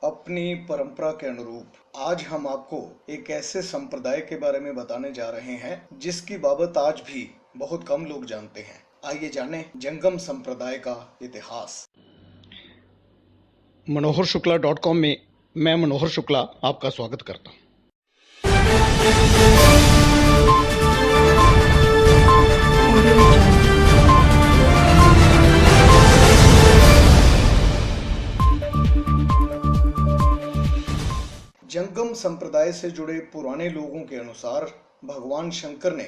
अपनी परंपरा के अनुरूप आज हम आपको एक ऐसे संप्रदाय के बारे में बताने जा रहे हैं जिसकी बाबत आज भी बहुत कम लोग जानते हैं। आइए जानें जंगम संप्रदाय का इतिहास। मनोहरशुक्ला.com में मैं मनोहर शुक्ला आपका स्वागत करता हूं। जंगम संप्रदाय से जुड़े पुराने लोगों के अनुसार भगवान शंकर ने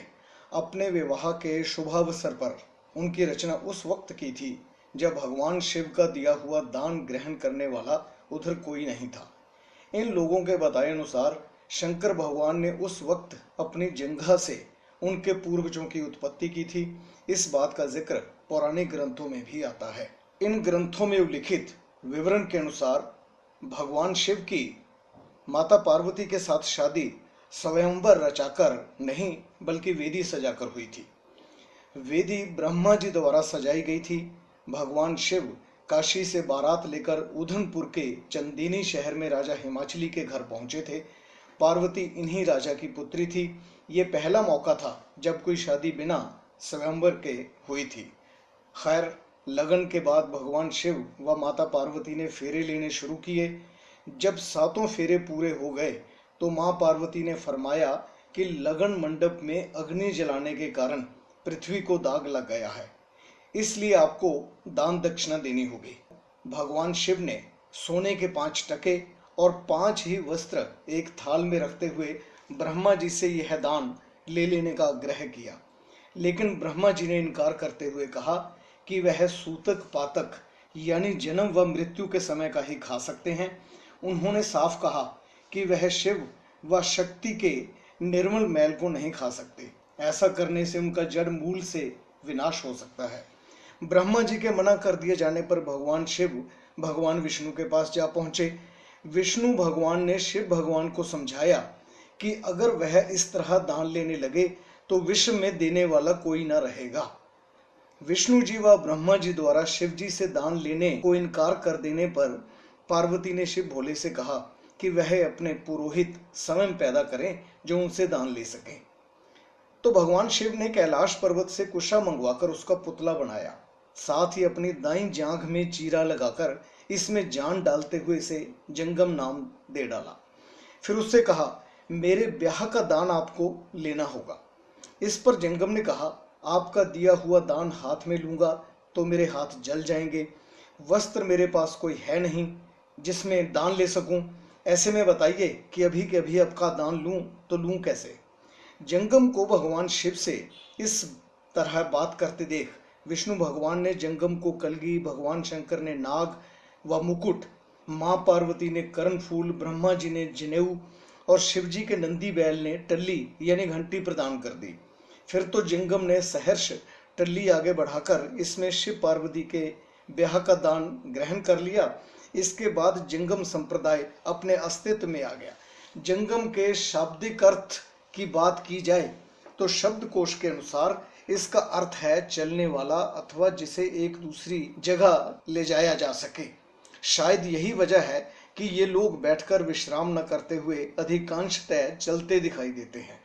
अपने विवाह के शुभावसर पर उनकी रचना उस वक्त की थी जब भगवान शिव का दिया हुआ दान ग्रहण करने वाला उधर कोई नहीं था। इन लोगों के बताए अनुसार शंकर भगवान ने उस वक्त अपनी जंघा से उनके पूर्वजों की उत्पत्ति की थी। इस बात का जिक्र पौराणिक ग्रंथों में भी आता है। इन ग्रंथों में उल्लिखित विवरण के अनुसार भगवान शिव की माता पार्वती के साथ शादी स्वयंवर रचाकर नहीं बल्कि वेदी सजाकर हुई थी। वेदी ब्रह्मा जी द्वारा सजाई गई थी। भगवान शिव काशी से बारात लेकर उधमपुर के चंदीनी शहर में राजा हिमाचली के घर पहुंचे थे। पार्वती इन्हीं राजा की पुत्री थी। ये पहला मौका था जब कोई शादी बिना स्वयंवर के हुई थी। खैर, लगन के बाद भगवान शिव व माता पार्वती ने फेरे लेने शुरू किए। जब 7 फेरे पूरे हो गए तो मां पार्वती ने फरमाया कि लगन मंडप में अग्नि जलाने के कारण पृथ्वी को दाग लग गया है, इसलिए आपको दान दक्षिणा देनी होगी। भगवान शिव ने सोने के 5 टके और 5 ही वस्त्र एक थाल में रखते हुए ब्रह्मा जी से यह दान ले लेने का आग्रह किया, लेकिन ब्रह्मा जी ने इनकार करते हुए कहा कि वह सूतक पातक यानी जन्म व मृत्यु के समय का ही खा सकते हैं। उन्होंने साफ कहा कि वह शिव व शक्ति के निर्मल मैल को नहीं खा सकते। ऐसा करने से उनका जड़ मूल से विनाश हो सकता है। ब्रह्मा जी के मना कर दिए जाने पर भगवान शिव भगवान विष्णु के पास जा पहुंचे। विष्णु भगवान ने शिव भगवान को समझाया कि अगर वह इस तरह दान लेने लगे तो विश्व में देने वाला कोई न रहेगा। विष्णु जी व ब्रह्मा जी द्वारा शिव जी से दान लेने को इनकार कर देने पर पार्वती ने शिव भोले से कहा कि वह अपने पुरोहित स्वयं पैदा करें जो उनसे दान ले सकें। तो भगवान शिव ने कैलाश पर्वत से कुशा मंगवाकर उसका पुतला बनाया। साथ ही अपनी दाईं जांघ में चीरा लगाकर इसमें जान डालते हुए इसे जंगम नाम दे डाला। फिर उससे कहा, मेरे ब्याह का दान आपको लेना होगा। इस पर जंगम ने कहा, आपका दिया हुआ दान हाथ में लूंगा तो मेरे हाथ जल जाएंगे। वस्त्र मेरे पास कोई है नहीं जिसमें दान ले सकूं। ऐसे में बताइए कि अभी के अभी आपका दान लूं तो लूं कैसे। जंगम को भगवान शिव से इस तरह बात करते देख विष्णु भगवान ने जंगम को कलगी, भगवान शंकर ने नाग व मुकुट, मां पार्वती ने कर्णफूल, ब्रह्मा जी ने जनेऊ और शिव जी के नंदी बैल ने टल्ली यानी घंटी प्रदान कर दी। फिर तो जंगम ने सहर्ष टल्ली आगे बढ़ाकर इसमें शिव पार्वती के ब्याह का दान ग्रहण कर लिया। इसके बाद जंगम संप्रदाय अपने अस्तित्व में आ गया। जंगम के शाब्दिक अर्थ की बात की जाए तो शब्दकोश के अनुसार इसका अर्थ है चलने वाला अथवा जिसे एक दूसरी जगह ले जाया जा सके। शायद यही वजह है कि ये लोग बैठकर विश्राम न करते हुए अधिकांशतः चलते दिखाई देते हैं।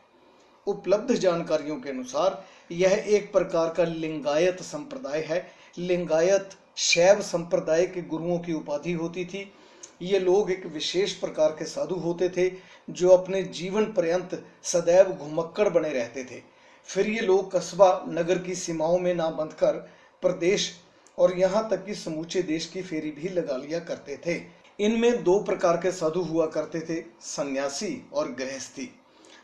उपलब्ध जानकारियों के अनुसार यह एक प्रकार का लिंगायत संप्रदाय है। लिंगायत शैव संप्रदाय के गुरुओं की उपाधि होती थी। ये लोग एक विशेष प्रकार के साधु होते थे जो अपने जीवन पर्यंत सदैव घुमक्कड़ बने रहते थे। फिर ये लोग कस्बा नगर की सीमाओं में ना बंधकर प्रदेश और यहाँ तक कि समूचे देश की फेरी भी लगा लिया करते थे। इनमें 2 प्रकार के साधु हुआ करते थे, सन्यासी और गृहस्थी।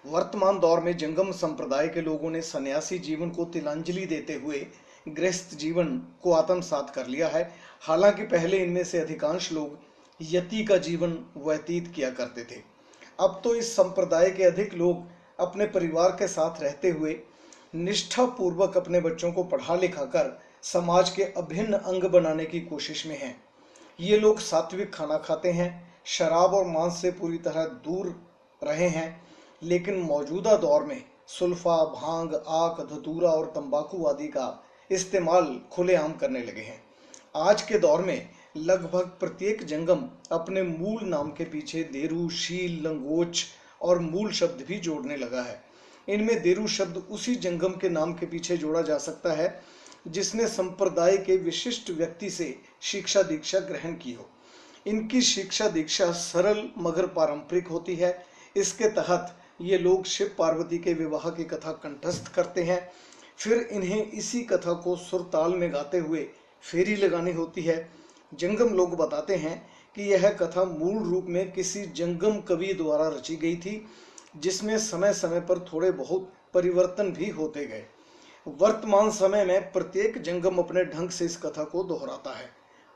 वर्तमान दौर में जंगम संप्रदाय के लोगों ने सन्यासी जीवन को तिलांजलि देते हुए गृहस्थ जीवन को आत्मसात कर लिया है। हालांकि पहले इनमें से अधिकांश लोग यति का जीवन व्यतीत किया करते थे। अब तो इस संप्रदाय के अधिक लोग अपने परिवार के साथ रहते हुए निष्ठा पूर्वक अपने बच्चों को पढ़ा लिखा कर समाज के अभिन्न अंग बनाने की कोशिश में हैं। ये लोग सात्विक खाना खाते हैं, शराब और मांस से पूरी तरह दूर रहे हैं, लेकिन मौजूदा दौर में सुल्फा, भांग, आक, धतूरा और तंबाकू आदि का इस्तेमाल खुलेआम करने लगे हैं। आज के दौर में लगभग प्रत्येक जंगम अपने मूल नाम के पीछे देरु, शील, लंगोच और मूल शब्द भी जोड़ने लगा है। इनमें देरु शब्द उसी जंगम के नाम के पीछे जोड़ा जा सकता है जिसने संप्रदाय के विशिष्ट व्यक्ति से शिक्षा दीक्षा ग्रहण की हो। इनकी शिक्षा दीक्षा सरल मगर पारंपरिक होती है। इसके तहत ये लोग शिव पार्वती के विवाह की कथा कंठस्थ करते हैं। फिर इन्हें इसी कथा को सुर ताल में गाते हुए फेरी लगानी होती है। जंगम लोग बताते हैं कि यह कथा मूल रूप में किसी जंगम कवि द्वारा रची गई थी, जिसमें समय समय पर थोड़े बहुत परिवर्तन भी होते गए। वर्तमान समय में प्रत्येक जंगम अपने ढंग से इस कथा को दोहराता है।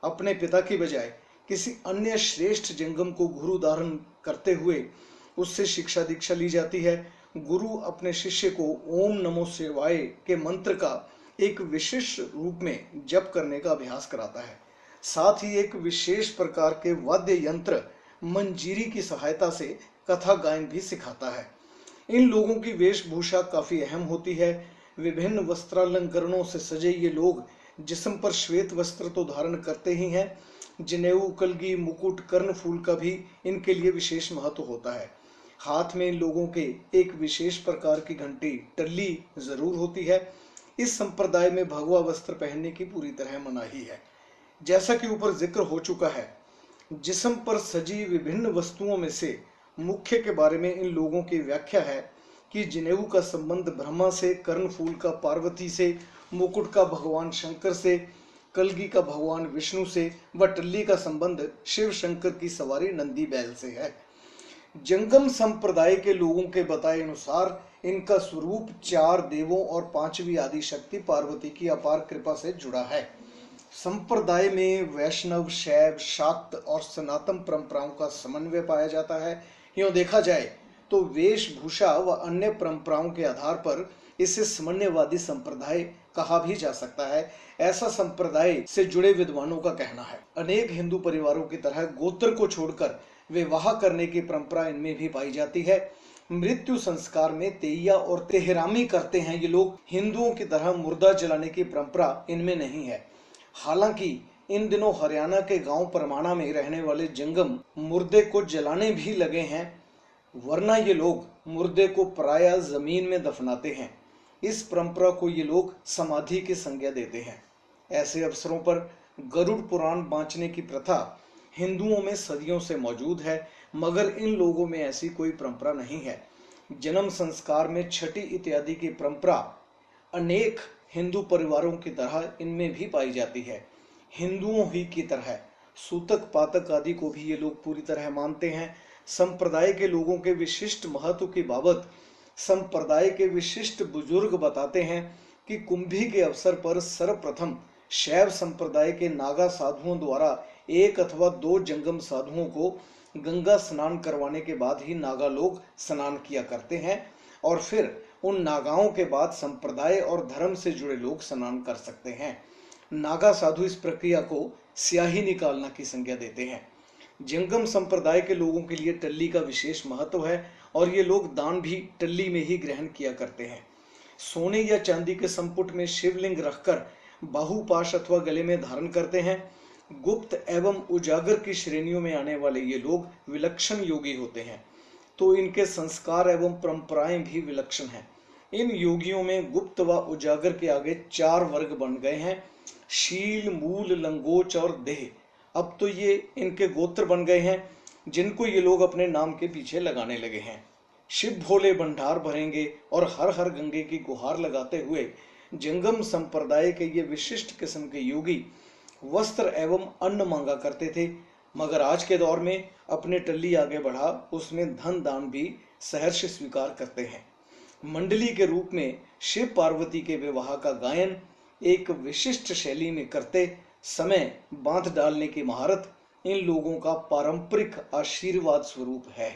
अपने पिता की बजाय किसी अन्य श्रेष्ठ जंगम को गुरु धारण करते हुए उससे शिक्षा दीक्षा ली जाती है। गुरु अपने शिष्य को ओम नमो शिवाय के मंत्र का एक विशेष रूप में जप करने का अभ्यास कराता है। साथ ही एक विशेष प्रकार के वाद्य यंत्र मंजीरी की सहायता से कथा गायन भी सिखाता है। इन लोगों की वेशभूषा काफी अहम होती है। विभिन्न वस्त्रालंकरणों से सजे ये लोग जिस्म पर श्वेत वस्त्र तो धारण करते ही हैं, जनेऊ, कलगी, मुकुट, कर्णफूल का भी इनके लिए विशेष महत्व होता है। हाथ में इन लोगों के एक विशेष प्रकार की घंटी टल्ली जरूर होती है। इस संप्रदाय में भगवा वस्त्र पहनने की पूरी तरह मनाही है। जैसा कि ऊपर जिक्र हो चुका है, जिस्म पर सजी विभिन्न वस्तुओं में से मुख्य के बारे में इन लोगों की व्याख्या है कि जनेऊ का संबंध ब्रह्मा से, कर्णफूल का पार्वती से, मुकुट का भगवान शंकर से, कलगी का भगवान विष्णु से व टल्ली का संबंध शिव शंकर की सवारी नंदी बैल से है। जंगम संप्रदाय के लोगों के बताए अनुसार इनका स्वरूप 4 देवों और 5वीं आदि शक्ति पार्वती की अपार कृपा से जुड़ा है। संप्रदाय में वैष्णव, शैव, शाक्त और सनातन परंपराओं का समन्वय पाया जाता है। यूं देखा जाए तो वेशभूषा व अन्य परंपराओं के आधार पर इसे समन्वयवादी संप्रदाय कहा भी जा सकता है, ऐसा संप्रदाय से जुड़े विद्वानों का कहना है। अनेक हिंदू परिवारों की तरह गोत्र को छोड़कर विवाह करने की परंपरा इनमें भी पाई जाती है। मृत्यु संस्कार में तेया और तेहरामी करते हैं ये लोग। हिंदुओं की तरह मुर्दा जलाने की परंपरा इनमें नहीं है। हालांकि इन दिनों हरियाणा के गांव परमाणा में रहने वाले जंगम मुर्दे को जलाने भी लगे हैं, वरना ये लोग मुर्दे को प्रायः जमीन में दफनाते हैं। इस परंपरा को ये लोग समाधि की संज्ञा देते हैं। ऐसे अवसरों पर गरुड़ पुराण बांचने की प्रथा हिंदुओं में सदियों से मौजूद है, मगर इन लोगों में ऐसी कोई परंपरा नहीं है। जन्म संस्कार में छठी इत्यादि की परंपरा अनेक हिंदू परिवारों की तरह इनमें भी पाई जाती है। हिंदुओं ही की तरह सूतक पातक आदि को भी ये लोग पूरी तरह मानते हैं। संप्रदाय के लोगों के विशिष्ट महत्व की बाबत संप्रदाय के विशिष्ट बुजुर्ग बताते हैं कि कुंभी के अवसर पर सर्वप्रथम शैव संप्रदाय के नागा साधुओं द्वारा 1 अथवा 2 जंगम साधुओं को गंगा स्नान करवाने के बाद ही नागा लोग स्नान किया करते हैं और फिर उन नागाओं के बाद संप्रदाय और धर्म से जुड़े लोग स्नान कर सकते हैं। नागा साधु इस प्रक्रिया को स्याही निकालना की संज्ञा देते हैं। जंगम संप्रदाय के लोगों के लिए टल्ली का विशेष महत्व है और ये लोग दान भी टल्ली में ही ग्रहण किया करते हैं। सोने या चांदी के संपुट में शिवलिंग रखकर बाहुपाश अथवा गले में धारण करते हैं। गुप्त एवं उजागर की श्रेणियों में आने वाले ये लोग विलक्षण योगी होते हैं, तो इनके संस्कार एवं परंपराएं भी विलक्षण हैं। इन योगियों में गुप्त व उजागर के आगे 4 वर्ग बन गए हैं, शील, मूल, लंगोच और देह। अब तो ये इनके गोत्र बन गए हैं जिनको ये लोग अपने नाम के पीछे लगाने लगे हैं। शिव भोले भंडार भरेंगे और हर हर गंगे की गुहार लगाते हुए जंगम संप्रदाय के ये विशिष्ट किस्म के योगी वस्त्र एवं अन्न मांगा करते थे, मगर आज के दौर में अपने टल्ली आगे बढ़ा उसमें धन दान भी सहर्ष स्वीकार करते हैं। मंडली के रूप में शिव पार्वती के विवाह का गायन एक विशिष्ट शैली में करते समय बांध डालने की महारत इन लोगों का पारंपरिक आशीर्वाद स्वरूप है।